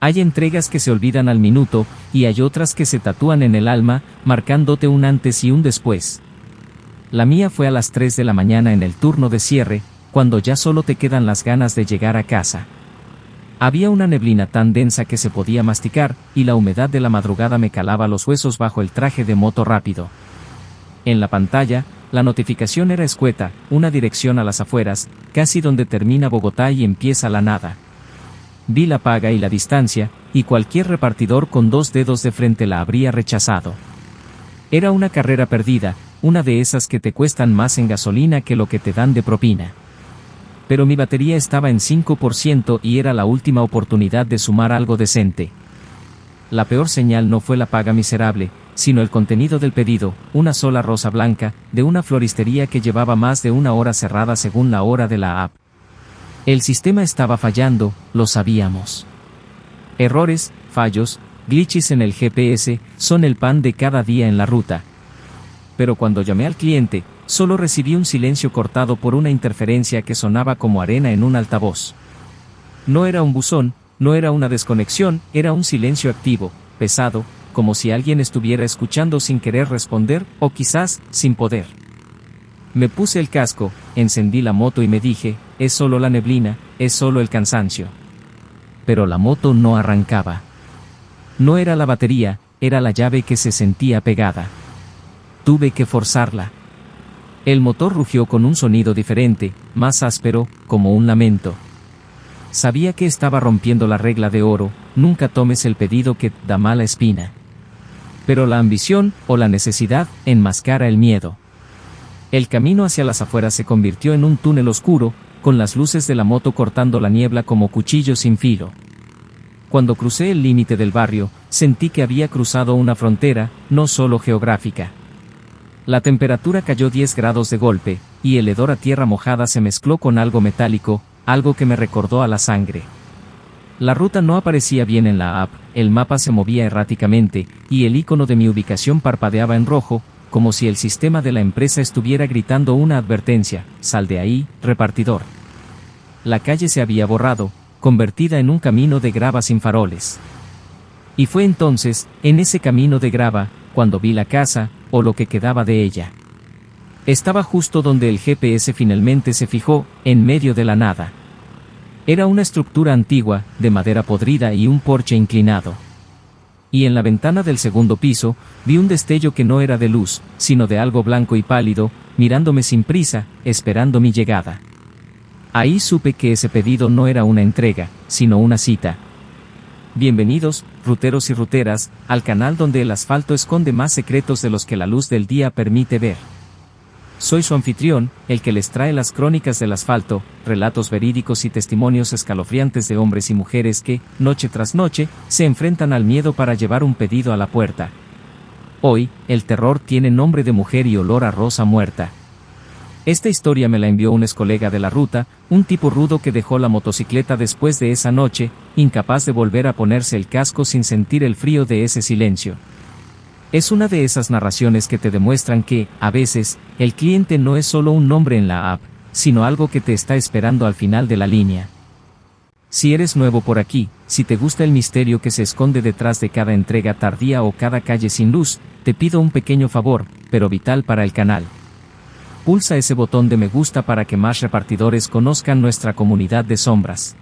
Hay entregas que se olvidan al minuto, y hay otras que se tatúan en el alma, marcándote un antes y un después. La mía fue a las 3 de la mañana en el turno de cierre, cuando ya solo te quedan las ganas de llegar a casa. Había una neblina tan densa que se podía masticar, y la humedad de la madrugada me calaba los huesos bajo el traje de moto rápido. En la pantalla, la notificación era escueta, una dirección a las afueras, casi donde termina Bogotá y empieza la nada. Vi la paga y la distancia, y cualquier repartidor con 2 dedos de frente la habría rechazado. Era una carrera perdida, una de esas que te cuestan más en gasolina que lo que te dan de propina. Pero mi batería estaba en 5% y era la última oportunidad de sumar algo decente. La peor señal no fue la paga miserable, sino el contenido del pedido, una sola rosa blanca, de una floristería que llevaba más de una hora cerrada según la hora de la app. El sistema estaba fallando, lo sabíamos. Errores, fallos, glitches en el GPS, son el pan de cada día en la ruta. Pero cuando llamé al cliente, solo recibí un silencio cortado por una interferencia que sonaba como arena en un altavoz. No era un buzón, no era una desconexión, era un silencio activo, pesado, como si alguien estuviera escuchando sin querer responder, o quizás, sin poder. Me puse el casco, encendí la moto y me dije, es solo la neblina, es solo el cansancio. Pero la moto no arrancaba. No era la batería, era la llave que se sentía pegada. Tuve que forzarla. El motor rugió con un sonido diferente, más áspero, como un lamento. Sabía que estaba rompiendo la regla de oro, nunca tomes el pedido que da mala espina. Pero la ambición, o la necesidad, enmascara el miedo. El camino hacia las afueras se convirtió en un túnel oscuro, con las luces de la moto cortando la niebla como cuchillos sin filo. Cuando crucé el límite del barrio, sentí que había cruzado una frontera, no solo geográfica. La temperatura cayó 10 grados de golpe, y el hedor a tierra mojada se mezcló con algo metálico, algo que me recordó a la sangre. La ruta no aparecía bien en la app, el mapa se movía erráticamente, y el icono de mi ubicación parpadeaba en rojo, como si el sistema de la empresa estuviera gritando una advertencia, sal de ahí, repartidor. La calle se había borrado, convertida en un camino de grava sin faroles. Y fue entonces, en ese camino de grava, cuando vi la casa, o lo que quedaba de ella. Estaba justo donde el GPS finalmente se fijó, en medio de la nada. Era una estructura antigua, de madera podrida y un porche inclinado. Y en la ventana del segundo piso, vi un destello que no era de luz, sino de algo blanco y pálido, mirándome sin prisa, esperando mi llegada. Ahí supe que ese pedido no era una entrega, sino una cita. Bienvenidos, ruteros y ruteras, al canal donde el asfalto esconde más secretos de los que la luz del día permite ver. Soy su anfitrión, el que les trae las crónicas del asfalto, relatos verídicos y testimonios escalofriantes de hombres y mujeres que, noche tras noche, se enfrentan al miedo para llevar un pedido a la puerta. Hoy, el terror tiene nombre de mujer y olor a rosa muerta. Esta historia me la envió un excolega de la ruta, un tipo rudo que dejó la motocicleta después de esa noche, incapaz de volver a ponerse el casco sin sentir el frío de ese silencio. Es una de esas narraciones que te demuestran que, a veces, el cliente no es solo un nombre en la app, sino algo que te está esperando al final de la línea. Si eres nuevo por aquí, si te gusta el misterio que se esconde detrás de cada entrega tardía o cada calle sin luz, te pido un pequeño favor, pero vital para el canal. Pulsa ese botón de me gusta para que más repartidores conozcan nuestra comunidad de sombras.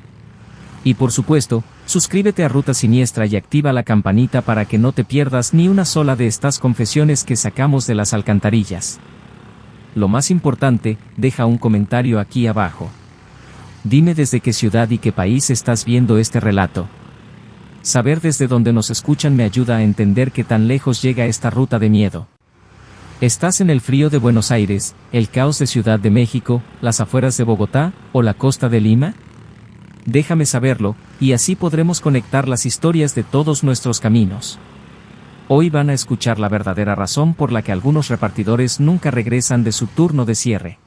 Y por supuesto, suscríbete a Ruta Siniestra y activa la campanita para que no te pierdas ni una sola de estas confesiones que sacamos de las alcantarillas. Lo más importante, deja un comentario aquí abajo. Dime desde qué ciudad y qué país estás viendo este relato. Saber desde dónde nos escuchan me ayuda a entender qué tan lejos llega esta ruta de miedo. ¿Estás en el frío de Buenos Aires, el caos de Ciudad de México, las afueras de Bogotá, o la costa de Lima? Déjame saberlo, y así podremos conectar las historias de todos nuestros caminos. Hoy van a escuchar la verdadera razón por la que algunos repartidores nunca regresan de su turno de cierre.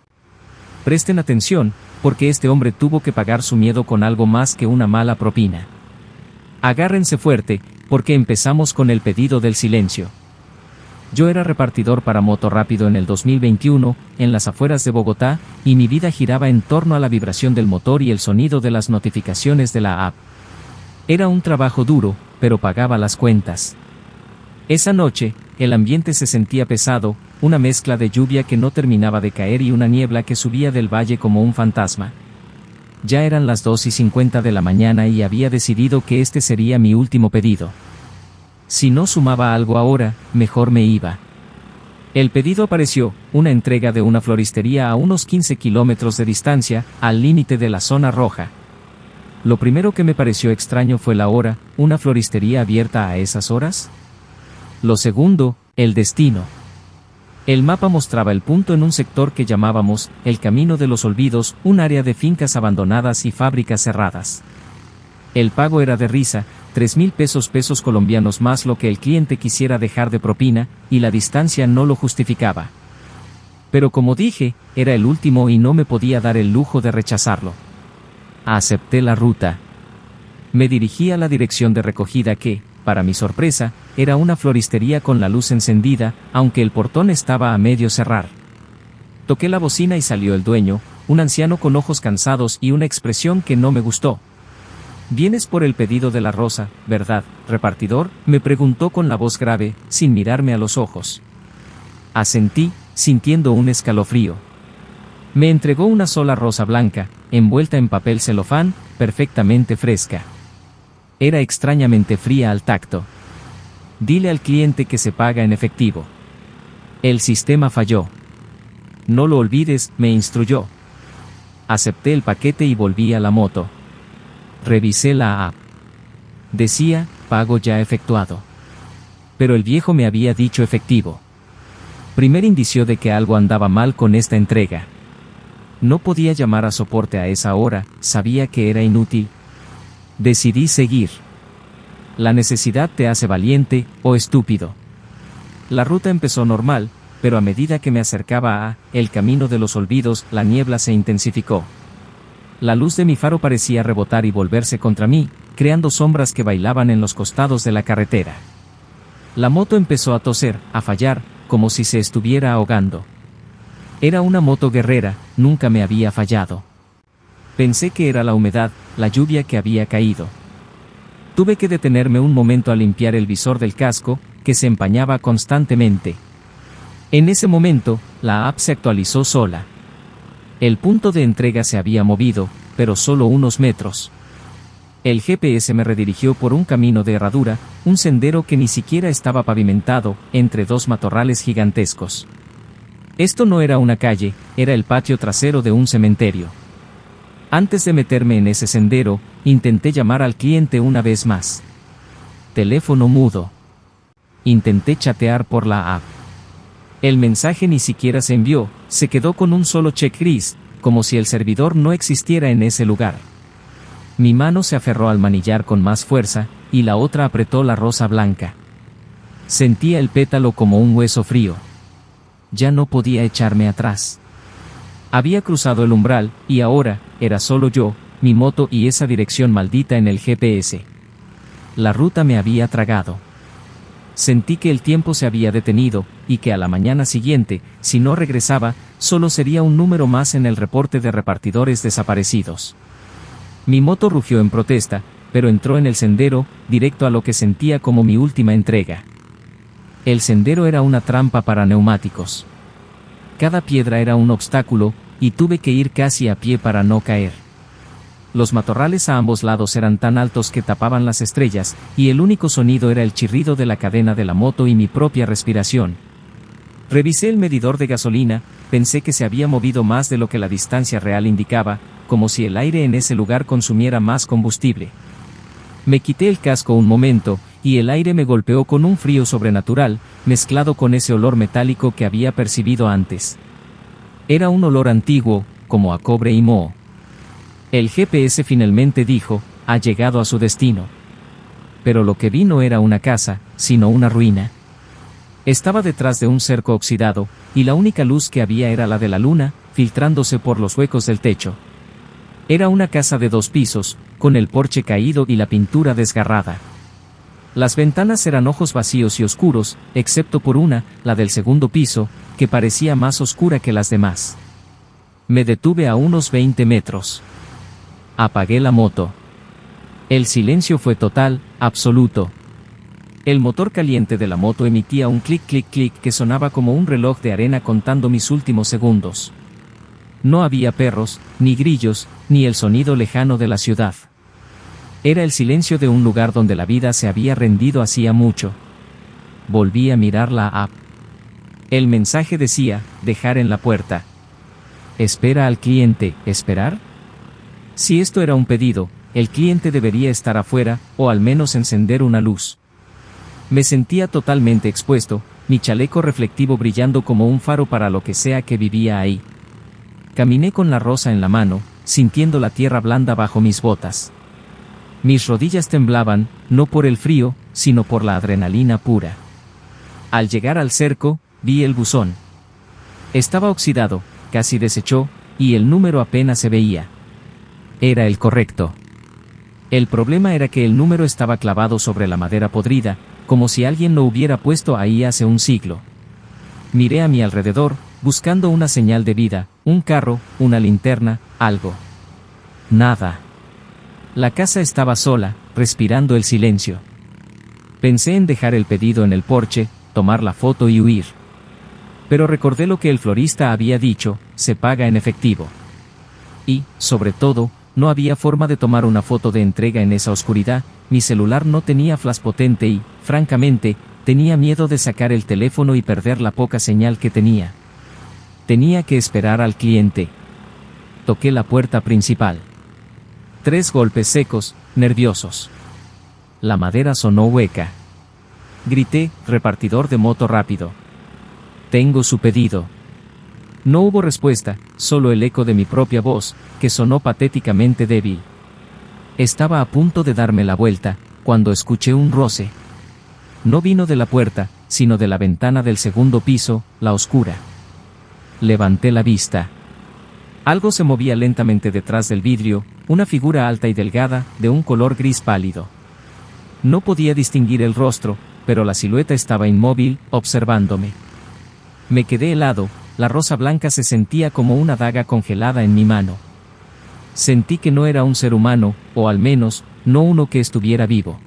Presten atención, porque este hombre tuvo que pagar su miedo con algo más que una mala propina. Agárrense fuerte, porque empezamos con el pedido del silencio. Yo era repartidor para Moto Rápido en el 2021, en las afueras de Bogotá, y mi vida giraba en torno a la vibración del motor y el sonido de las notificaciones de la app. Era un trabajo duro, pero pagaba las cuentas. Esa noche, el ambiente se sentía pesado, una mezcla de lluvia que no terminaba de caer y una niebla que subía del valle como un fantasma. Ya eran las 2:50 de la mañana y había decidido que este sería mi último pedido. Si no sumaba algo ahora, mejor me iba. El pedido apareció, una entrega de una floristería a unos 15 kilómetros de distancia, al límite de la zona roja. Lo primero que me pareció extraño fue la hora, ¿una floristería abierta a esas horas? Lo segundo, el destino. El mapa mostraba el punto en un sector que llamábamos el Camino de los Olvidos, un área de fincas abandonadas y fábricas cerradas. El pago era de risa, 3,000 pesos colombianos más lo que el cliente quisiera dejar de propina, y la distancia no lo justificaba. Pero como dije, era el último y no me podía dar el lujo de rechazarlo. Acepté la ruta. Me dirigí a la dirección de recogida que, para mi sorpresa, era una floristería con la luz encendida, aunque el portón estaba a medio cerrar. Toqué la bocina y salió el dueño, un anciano con ojos cansados y una expresión que no me gustó. «Vienes por el pedido de la rosa, ¿verdad, repartidor?», me preguntó con la voz grave, sin mirarme a los ojos. Asentí, sintiendo un escalofrío. Me entregó una sola rosa blanca, envuelta en papel celofán, perfectamente fresca. Era extrañamente fría al tacto. Dile al cliente que se paga en efectivo. El sistema falló. No lo olvides, me instruyó. Acepté el paquete y volví a la moto. Revisé la app. Decía, pago ya efectuado. Pero el viejo me había dicho efectivo. Primer indicio de que algo andaba mal con esta entrega. No podía llamar a soporte a esa hora, sabía que era inútil. Decidí seguir. La necesidad te hace valiente, o estúpido. La ruta empezó normal, pero a medida que me acercaba a el Camino de los Olvidos, la niebla se intensificó. La luz de mi faro parecía rebotar y volverse contra mí, creando sombras que bailaban en los costados de la carretera. La moto empezó a toser, a fallar, como si se estuviera ahogando. Era una moto guerrera, nunca me había fallado. Pensé que era la humedad, la lluvia que había caído. Tuve que detenerme un momento a limpiar el visor del casco, que se empañaba constantemente. En ese momento, la app se actualizó sola. El punto de entrega se había movido, pero solo unos metros. El GPS me redirigió por un camino de herradura, un sendero que ni siquiera estaba pavimentado, entre dos matorrales gigantescos. Esto no era una calle, era el patio trasero de un cementerio. Antes de meterme en ese sendero, intenté llamar al cliente una vez más. Teléfono mudo. Intenté chatear por la app. El mensaje ni siquiera se envió, se quedó con un solo check gris, como si el servidor no existiera en ese lugar. Mi mano se aferró al manillar con más fuerza, y la otra apretó la rosa blanca. Sentía el pétalo como un hueso frío. Ya no podía echarme atrás. Había cruzado el umbral, y ahora, era solo yo, mi moto y esa dirección maldita en el GPS. La ruta me había tragado. Sentí que el tiempo se había detenido, y que a la mañana siguiente, si no regresaba, solo sería un número más en el reporte de repartidores desaparecidos. Mi moto rugió en protesta, pero entró en el sendero, directo a lo que sentía como mi última entrega. El sendero era una trampa para neumáticos. Cada piedra era un obstáculo, y tuve que ir casi a pie para no caer. Los matorrales a ambos lados eran tan altos que tapaban las estrellas, y el único sonido era el chirrido de la cadena de la moto y mi propia respiración. Revisé el medidor de gasolina, pensé que se había movido más de lo que la distancia real indicaba, como si el aire en ese lugar consumiera más combustible. Me quité el casco un momento, y el aire me golpeó con un frío sobrenatural, mezclado con ese olor metálico que había percibido antes. Era un olor antiguo, como a cobre y moho. El GPS finalmente dijo, ha llegado a su destino. Pero lo que vi no era una casa, sino una ruina. Estaba detrás de un cerco oxidado, y la única luz que había era la de la luna, filtrándose por los huecos del techo. Era una casa de 2 pisos, con el porche caído y la pintura desgarrada. Las ventanas eran ojos vacíos y oscuros, excepto por una, la del segundo piso, que parecía más oscura que las demás. Me detuve a unos 20 metros. Apagué la moto. El silencio fue total, absoluto. El motor caliente de la moto emitía un clic clic clic que sonaba como un reloj de arena contando mis últimos segundos. No había perros, ni grillos, ni el sonido lejano de la ciudad. Era el silencio de un lugar donde la vida se había rendido hacía mucho. Volví a mirar la app. El mensaje decía, dejar en la puerta. Espera al cliente, ¿esperar? Si esto era un pedido, el cliente debería estar afuera, o al menos encender una luz. Me sentía totalmente expuesto, mi chaleco reflectivo brillando como un faro para lo que sea que vivía ahí. Caminé con la rosa en la mano, sintiendo la tierra blanda bajo mis botas. Mis rodillas temblaban, no por el frío, sino por la adrenalina pura. Al llegar al cerco, vi el buzón. Estaba oxidado, casi deshecho, y el número apenas se veía. Era el correcto. El problema era que el número estaba clavado sobre la madera podrida, como si alguien lo hubiera puesto ahí hace un siglo. Miré a mi alrededor, buscando una señal de vida, un carro, una linterna, algo. Nada. La casa estaba sola, respirando el silencio. Pensé en dejar el pedido en el porche, tomar la foto y huir. Pero recordé lo que el florista había dicho, se paga en efectivo. Y, sobre todo, no había forma de tomar una foto de entrega en esa oscuridad, mi celular no tenía flash potente y, francamente, tenía miedo de sacar el teléfono y perder la poca señal que tenía. Tenía que esperar al cliente. Toqué la puerta principal. 3 golpes secos, nerviosos. La madera sonó hueca. Grité, repartidor de moto rápido. Tengo su pedido. No hubo respuesta, solo el eco de mi propia voz, que sonó patéticamente débil. Estaba a punto de darme la vuelta, cuando escuché un roce. No vino de la puerta, sino de la ventana del segundo piso, la oscura. Levanté la vista. Algo se movía lentamente detrás del vidrio, una figura alta y delgada, de un color gris pálido. No podía distinguir el rostro, pero la silueta estaba inmóvil, observándome. Me quedé helado, la rosa blanca se sentía como una daga congelada en mi mano. Sentí que no era un ser humano, o al menos, no uno que estuviera vivo.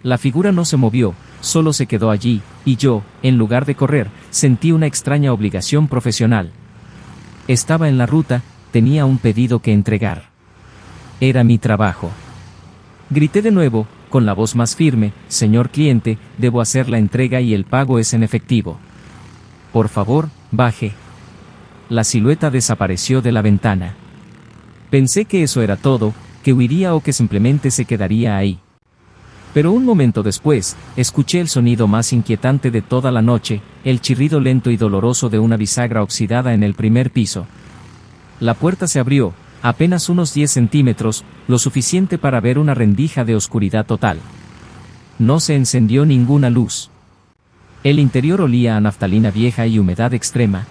La figura no se movió, solo se quedó allí, y yo, en lugar de correr, sentí una extraña obligación profesional. Estaba en la ruta, tenía un pedido que entregar. Era mi trabajo. Grité de nuevo, con la voz más firme, señor cliente, debo hacer la entrega y el pago es en efectivo. Por favor, baje. La silueta desapareció de la ventana. Pensé que eso era todo, que huiría o que simplemente se quedaría ahí. Pero un momento después, escuché el sonido más inquietante de toda la noche, el chirrido lento y doloroso de una bisagra oxidada en el primer piso. La puerta se abrió, apenas unos 10 centímetros, lo suficiente para ver una rendija de oscuridad total. No se encendió ninguna luz. El interior olía a naftalina vieja y humedad extrema.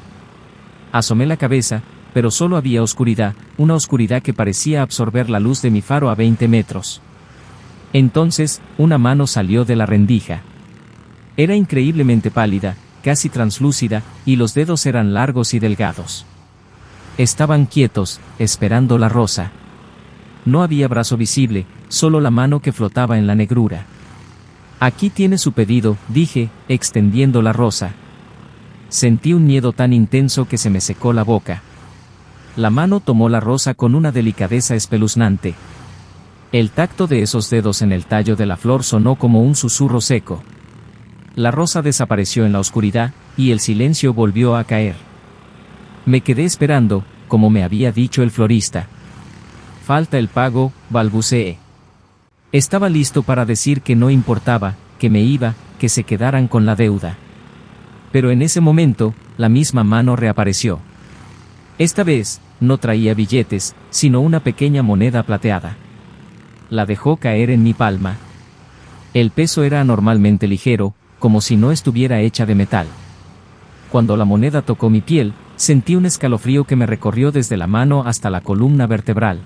Asomé la cabeza, pero solo había oscuridad, una oscuridad que parecía absorber la luz de mi faro a 20 metros. Entonces, una mano salió de la rendija. Era increíblemente pálida, casi translúcida, y los dedos eran largos y delgados. Estaban quietos, esperando la rosa. No había brazo visible, solo la mano que flotaba en la negrura. Aquí tiene su pedido, dije, extendiendo la rosa. Sentí un miedo tan intenso que se me secó la boca. La mano tomó la rosa con una delicadeza espeluznante. El tacto de esos dedos en el tallo de la flor sonó como un susurro seco. La rosa desapareció en la oscuridad, y el silencio volvió a caer. Me quedé esperando, como me había dicho el florista. Falta el pago, balbuceé. Estaba listo para decir que no importaba, que me iba, que se quedaran con la deuda. Pero en ese momento, la misma mano reapareció. Esta vez, no traía billetes, sino una pequeña moneda plateada. La dejó caer en mi palma. El peso era anormalmente ligero, como si no estuviera hecha de metal. Cuando la moneda tocó mi piel, sentí un escalofrío que me recorrió desde la mano hasta la columna vertebral.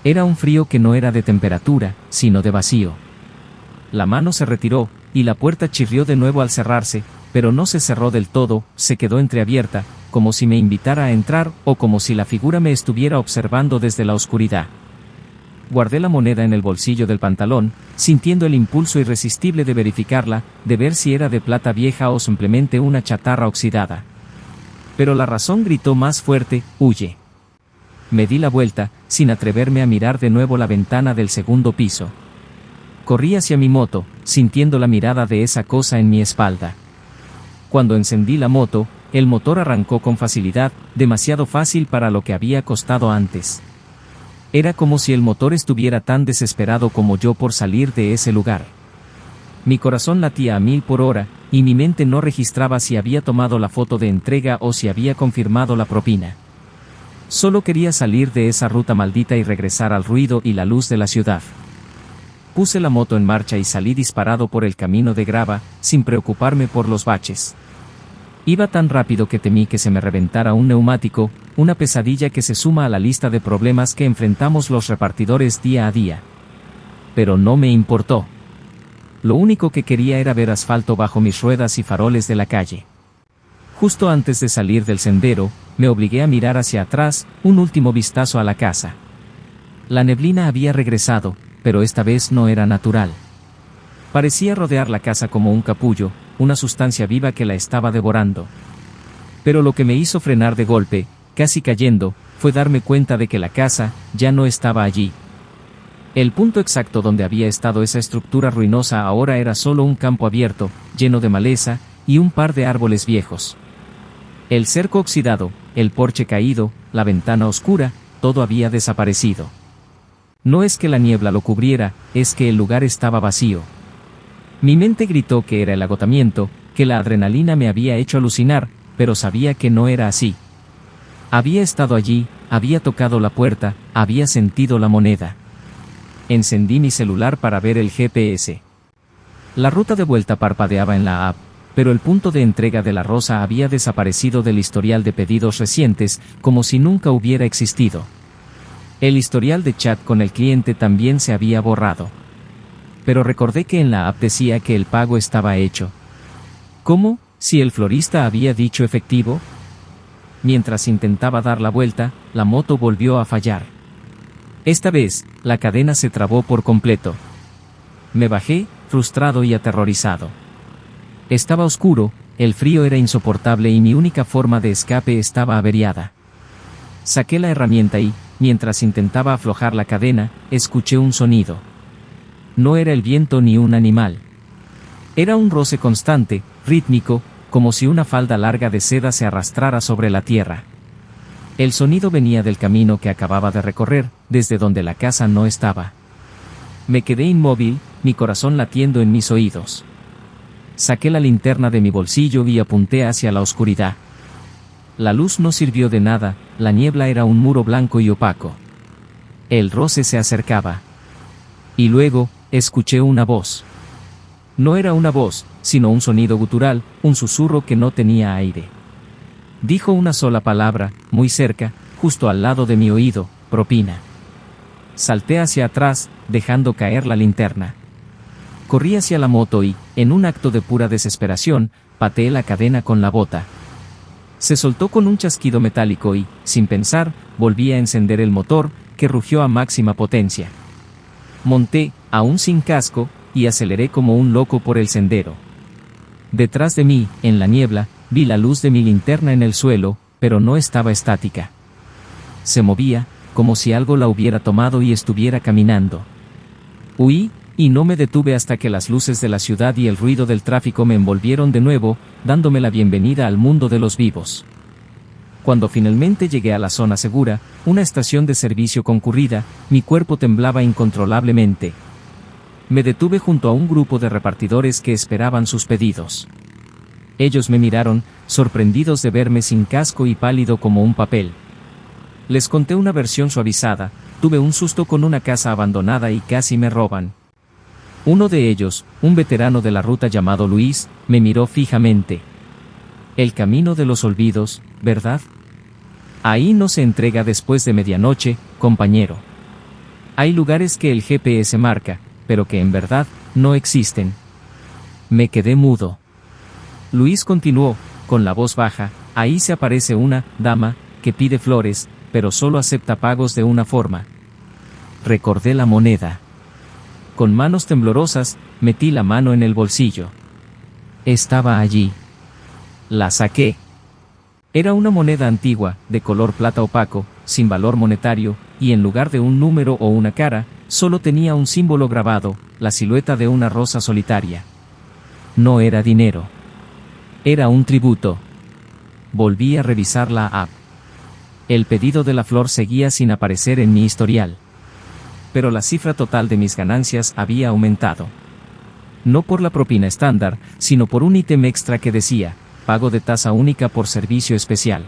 Era un frío que no era de temperatura, sino de vacío. La mano se retiró, y la puerta chirrió de nuevo al cerrarse, pero no se cerró del todo, se quedó entreabierta, como si me invitara a entrar, o como si la figura me estuviera observando desde la oscuridad. guardé la moneda en el bolsillo del pantalón, sintiendo el impulso irresistible de verificarla, de ver si era de plata vieja o simplemente una chatarra oxidada. Pero la razón gritó más fuerte: huye. Me di la vuelta, sin atreverme a mirar de nuevo la ventana del segundo piso. Corrí hacia mi moto, sintiendo la mirada de esa cosa en mi espalda. Cuando encendí la moto, el motor arrancó con facilidad, demasiado fácil para lo que había costado antes. Era como si el motor estuviera tan desesperado como yo por salir de ese lugar. Mi corazón latía a 1000 por hora, y mi mente no registraba si había tomado la foto de entrega o si había confirmado la propina. Solo quería salir de esa ruta maldita y regresar al ruido y la luz de la ciudad. Puse la moto en marcha y salí disparado por el camino de grava, sin preocuparme por los baches. Iba tan rápido que temí que se me reventara un neumático, una pesadilla que se suma a la lista de problemas que enfrentamos los repartidores día a día. Pero no me importó. Lo único que quería era ver asfalto bajo mis ruedas y faroles de la calle. Justo antes de salir del sendero, me obligué a mirar hacia atrás, un último vistazo a la casa. La neblina había regresado, pero esta vez no era natural. Parecía rodear la casa como un capullo, una sustancia viva que la estaba devorando. Pero lo que me hizo frenar de golpe, casi cayendo, fue darme cuenta de que la casa ya no estaba allí. El punto exacto donde había estado esa estructura ruinosa ahora era solo un campo abierto, lleno de maleza, y un par de árboles viejos. El cerco oxidado, el porche caído, la ventana oscura, todo había desaparecido. No es que la niebla lo cubriera, es que el lugar estaba vacío. Mi mente gritó que era el agotamiento, que la adrenalina me había hecho alucinar, pero sabía que no era así. Había estado allí, había tocado la puerta, había sentido la moneda. Encendí mi celular para ver el GPS. La ruta de vuelta parpadeaba en la app, pero el punto de entrega de la rosa había desaparecido del historial de pedidos recientes, como si nunca hubiera existido. El historial de chat con el cliente también se había borrado. Pero recordé que en la app decía que el pago estaba hecho. ¿Cómo? ¿Si el florista había dicho efectivo? Mientras intentaba dar la vuelta, la moto volvió a fallar. Esta vez, la cadena se trabó por completo. Me bajé, frustrado y aterrorizado. Estaba oscuro, el frío era insoportable y mi única forma de escape estaba averiada. Saqué la herramienta y, mientras intentaba aflojar la cadena, escuché un sonido. No era el viento ni un animal. Era un roce constante, rítmico, como si una falda larga de seda se arrastrara sobre la tierra. El sonido venía del camino que acababa de recorrer, desde donde la casa no estaba. Me quedé inmóvil, mi corazón latiendo en mis oídos. Saqué la linterna de mi bolsillo y apunté hacia la oscuridad. La luz no sirvió de nada, la niebla era un muro blanco y opaco. El roce se acercaba. Y luego, escuché una voz. No era una voz, sino un sonido gutural, un susurro que no tenía aire. Dijo una sola palabra, muy cerca, justo al lado de mi oído: propina. Salté hacia atrás, dejando caer la linterna. Corrí hacia la moto y, en un acto de pura desesperación, pateé la cadena con la bota. Se soltó con un chasquido metálico y, sin pensar, volví a encender el motor, que rugió a máxima potencia. Monté, aún sin casco, y aceleré como un loco por el sendero. Detrás de mí, en la niebla, vi la luz de mi linterna en el suelo, pero no estaba estática. Se movía, como si algo la hubiera tomado y estuviera caminando. Huí, y no me detuve hasta que las luces de la ciudad y el ruido del tráfico me envolvieron de nuevo, dándome la bienvenida al mundo de los vivos. Cuando finalmente llegué a la zona segura, una estación de servicio concurrida, mi cuerpo temblaba incontrolablemente. Me detuve junto a un grupo de repartidores que esperaban sus pedidos. Ellos me miraron, sorprendidos de verme sin casco y pálido como un papel. Les conté una versión suavizada: tuve un susto con una casa abandonada y casi me roban. Uno de ellos, un veterano de la ruta llamado Luis, me miró fijamente. El camino de los olvidos, ¿verdad? Ahí no se entrega después de medianoche, compañero. Hay lugares que el GPS marca, pero que en verdad no existen. Me quedé mudo. Luis continuó, con la voz baja: ahí se aparece una dama que pide flores, pero solo acepta pagos de una forma. recordé la moneda. Con manos temblorosas, metí la mano en el bolsillo. Estaba allí. La saqué. Era una moneda antigua, de color plata opaco, sin valor monetario, y en lugar de un número o una cara, solo tenía un símbolo grabado, la silueta de una rosa solitaria. No era dinero. Era un tributo. Volví a revisar la app. El pedido de la flor seguía sin aparecer en mi historial. Pero la cifra total de mis ganancias había aumentado. No por la propina estándar, sino por un ítem extra que decía, pago de tasa única por servicio especial.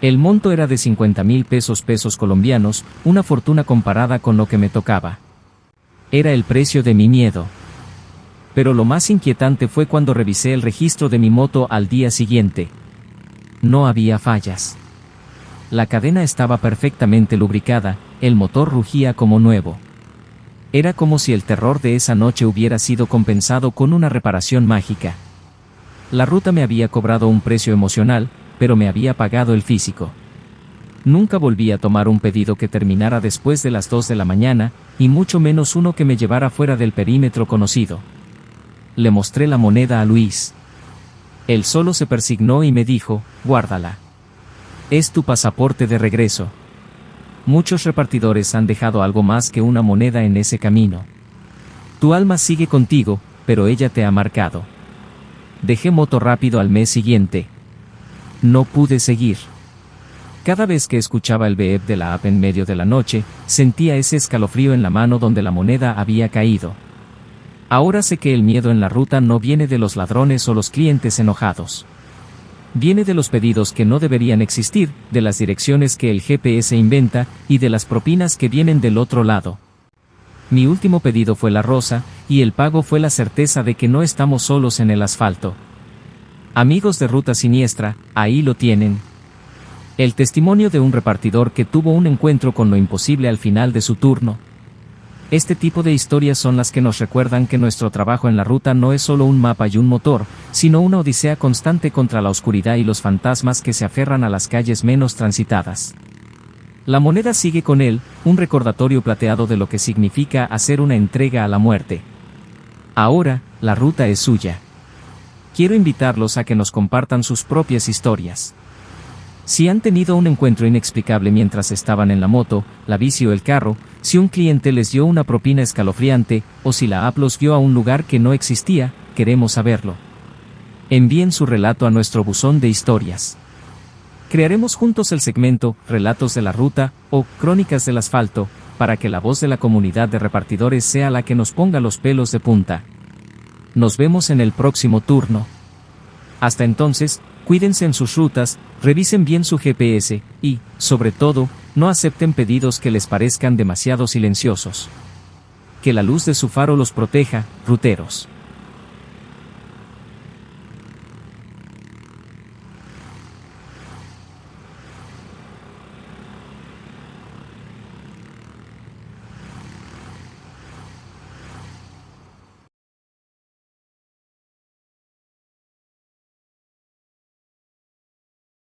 El monto era de 50,000 pesos colombianos, una fortuna comparada con lo que me tocaba. Era el precio de mi miedo. Pero lo más inquietante fue cuando revisé el registro de mi moto al día siguiente. No había fallas. La cadena estaba perfectamente lubricada, el motor rugía como nuevo. Era como si el terror de esa noche hubiera sido compensado con una reparación mágica. La ruta me había cobrado un precio emocional, pero me había pagado el físico. Nunca volví a tomar un pedido que terminara después de las 2 de la mañana, y mucho menos uno que me llevara fuera del perímetro conocido. Le mostré la moneda a Luis. Él solo se persignó y me dijo, guárdala. Es tu pasaporte de regreso. Muchos repartidores han dejado algo más que una moneda en ese camino. Tu alma sigue contigo, pero ella te ha marcado. Dejé moto rápido al mes siguiente. No pude seguir. Cada vez que escuchaba el beep de la app en medio de la noche, sentía ese escalofrío en la mano donde la moneda había caído. Ahora sé que el miedo en la ruta no viene de los ladrones o los clientes enojados. Viene de los pedidos que no deberían existir, de las direcciones que el GPS inventa, y de las propinas que vienen del otro lado. Mi último pedido fue la rosa, y el pago fue la certeza de que no estamos solos en el asfalto. Amigos de Ruta Siniestra, ahí lo tienen. El testimonio de un repartidor que tuvo un encuentro con lo imposible al final de su turno. Este tipo de historias son las que nos recuerdan que nuestro trabajo en la ruta no es solo un mapa y un motor, sino una odisea constante contra la oscuridad y los fantasmas que se aferran a las calles menos transitadas. La moneda sigue con él, un recordatorio plateado de lo que significa hacer una entrega a la muerte. Ahora, la ruta es suya. Quiero invitarlos a que nos compartan sus propias historias. Si han tenido un encuentro inexplicable mientras estaban en la moto, la bici o el carro, si un cliente les dio una propina escalofriante, o si la app los guió a un lugar que no existía, queremos saberlo. Envíen su relato a nuestro buzón de historias. Crearemos juntos el segmento Relatos de la Ruta o Crónicas del Asfalto, para que la voz de la comunidad de repartidores sea la que nos ponga los pelos de punta. Nos vemos en el próximo turno. Hasta entonces, cuídense en sus rutas, revisen bien su GPS, y, sobre todo, no acepten pedidos que les parezcan demasiado silenciosos. Que la luz de su faro los proteja, ruteros.